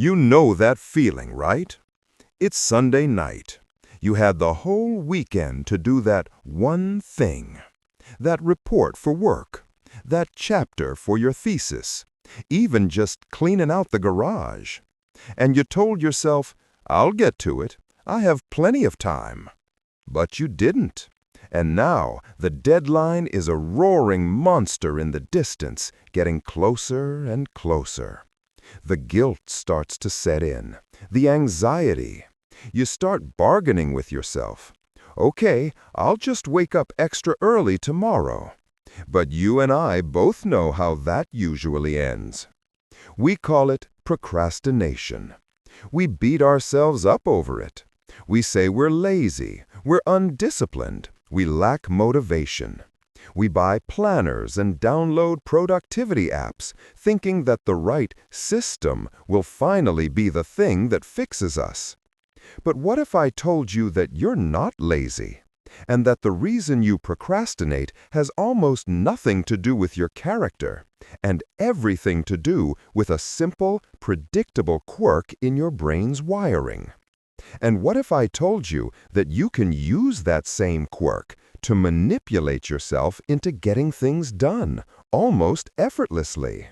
You know that feeling, right? It's Sunday night. You had the whole weekend to do that one thing. That report for work. That chapter for your thesis. Even just cleaning out the garage. And you told yourself, I'll get to it. I have plenty of time. But you didn't. And now the deadline is a roaring monster in the distance, getting closer and closer. The guilt starts to set in, the anxiety. You start bargaining with yourself. Okay, I'll just wake up extra early tomorrow. But you and I both know how that usually ends. We call it procrastination. We beat ourselves up over it. We say we're lazy, we're undisciplined, we lack motivation. We buy planners and download productivity apps, thinking that the right system will finally be the thing that fixes us. But what if I told you that you're not lazy, and that the reason you procrastinate has almost nothing to do with your character, and everything to do with a simple, predictable quirk in your brain's wiring? And what if I told you that you can use that same quirk to manipulate yourself into getting things done, almost effortlessly?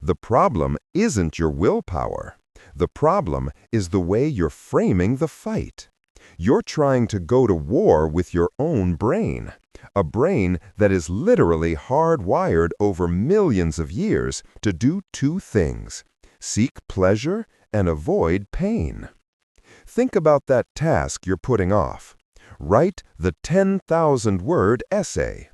The problem isn't your willpower. The problem is the way you're framing the fight. You're trying to go to war with your own brain, a brain that is literally hardwired over millions of years to do two things: seek pleasure and avoid pain. Think about that task you're putting off. Write the 10,000-word essay.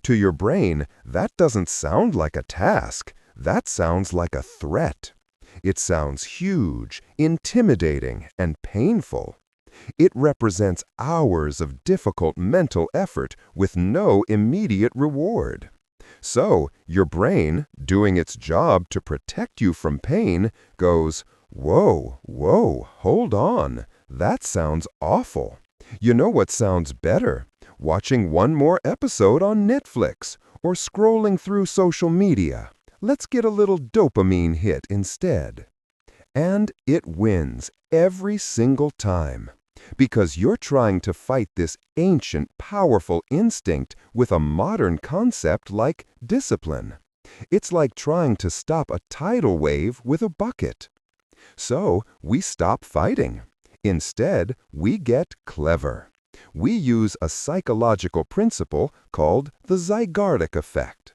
To your brain, that doesn't sound like a task. That sounds like a threat. It sounds huge, intimidating, and painful. It represents hours of difficult mental effort with no immediate reward. So, your brain, doing its job to protect you from pain, goes, "Whoa, hold on. That sounds awful. You know what sounds better? Watching one more episode on Netflix or scrolling through social media. Let's get a little dopamine hit instead." And it wins every single time, because you're trying to fight this ancient, powerful instinct with a modern concept like discipline. It's like trying to stop a tidal wave with a bucket. So we stop fighting. Instead, we get clever. We use a psychological principle called the Zygarnik effect.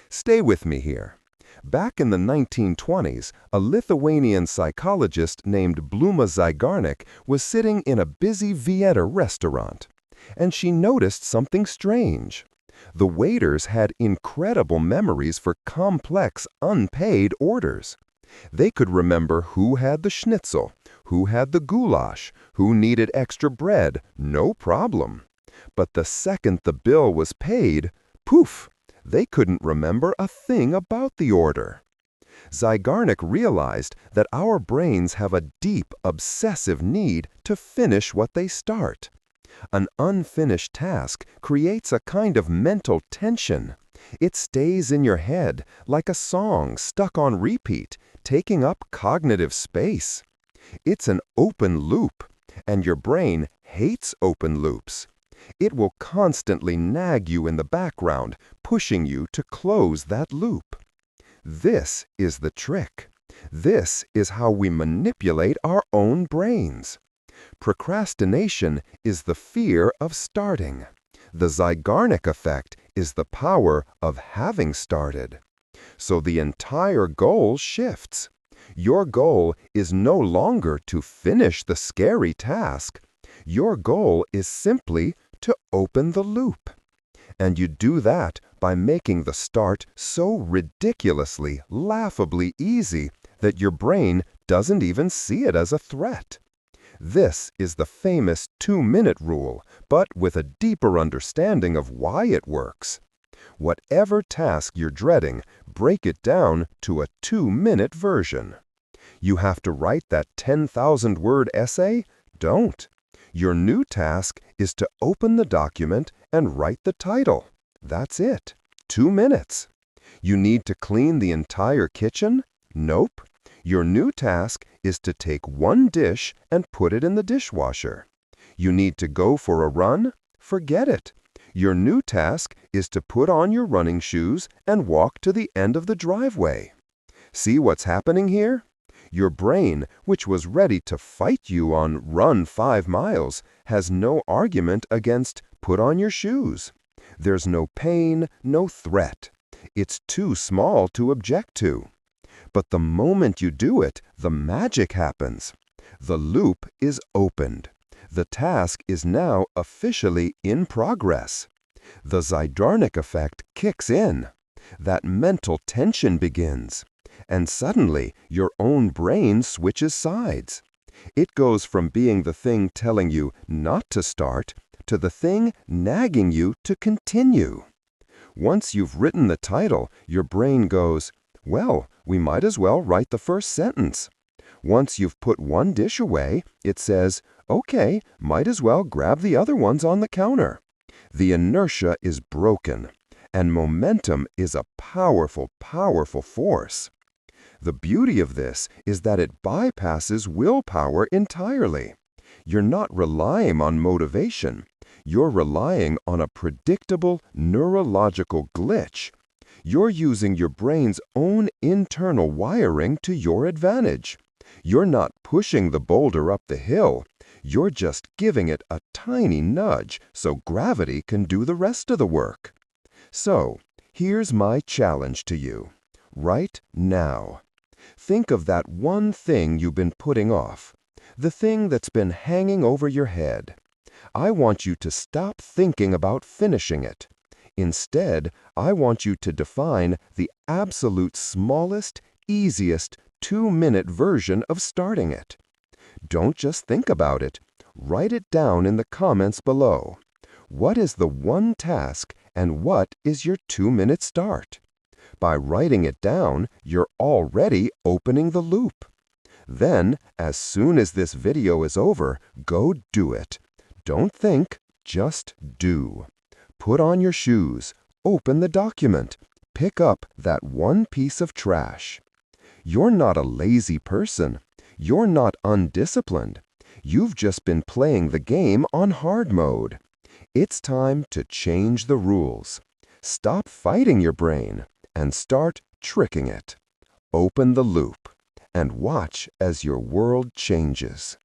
Stay with me here. Back in the 1920s, a Lithuanian psychologist named Bluma Zygarnik was sitting in a busy Vienna restaurant, and she noticed something strange. The waiters had incredible memories for complex, unpaid orders. They could remember who had the schnitzel, who had the goulash, who needed extra bread, no problem. But the second the bill was paid, poof, they couldn't remember a thing about the order. Zygarnik realized that our brains have a deep, obsessive need to finish what they start. An unfinished task creates a kind of mental tension. It stays in your head like a song stuck on repeat, taking up cognitive space. It's an open loop, and your brain hates open loops. It will constantly nag you in the background, pushing you to close that loop. This is the trick. This is how we manipulate our own brains. Procrastination is the fear of starting. The Zygarnik effect is the power of having started. So the entire goal shifts. Your goal is no longer to finish the scary task. Your goal is simply to open the loop. And you do that by making the start so ridiculously, laughably easy that your brain doesn't even see it as a threat. This is the famous 2-minute rule, but with a deeper understanding of why it works. Whatever task you're dreading, break it down to a 2-minute version. You have to write that 10,000-word essay? Don't. Your new task is to open the document and write the title. That's it. 2 minutes. You need to clean the entire kitchen? Nope. Your new task is to take one dish and put it in the dishwasher. You need to go for a run? Forget it. Your new task is to put on your running shoes and walk to the end of the driveway. See what's happening here? Your brain, which was ready to fight you on run 5 miles, has no argument against put on your shoes. There's no pain, no threat. It's too small to object to. But the moment you do it, the magic happens. The loop is opened. The task is now officially in progress. The Zeigarnik effect kicks in. That mental tension begins. And suddenly, your own brain switches sides. It goes from being the thing telling you not to start to the thing nagging you to continue. Once you've written the title, your brain goes, well, we might as well write the first sentence. Once you've put one dish away, it says, okay, might as well grab the other ones on the counter. The inertia is broken, and momentum is a powerful, powerful force. The beauty of this is that it bypasses willpower entirely. You're not relying on motivation. You're relying on a predictable neurological glitch. You're using your brain's own internal wiring to your advantage. You're not pushing the boulder up the hill. You're just giving it a tiny nudge so gravity can do the rest of the work. So, here's my challenge to you. Right now. Think of that one thing you've been putting off. The thing that's been hanging over your head. I want you to stop thinking about finishing it. Instead, I want you to define the absolute smallest, easiest 2-minute version of starting it. Don't just think about it. Write it down in the comments below. What is the one task and what is your 2-minute start? By writing it down, you're already opening the loop. Then, as soon as this video is over, go do it. Don't think, just do. Put on your shoes, open the document, pick up that one piece of trash. You're not a lazy person. You're not undisciplined. You've just been playing the game on hard mode. It's time to change the rules. Stop fighting your brain and start tricking it. Open the loop and watch as your world changes.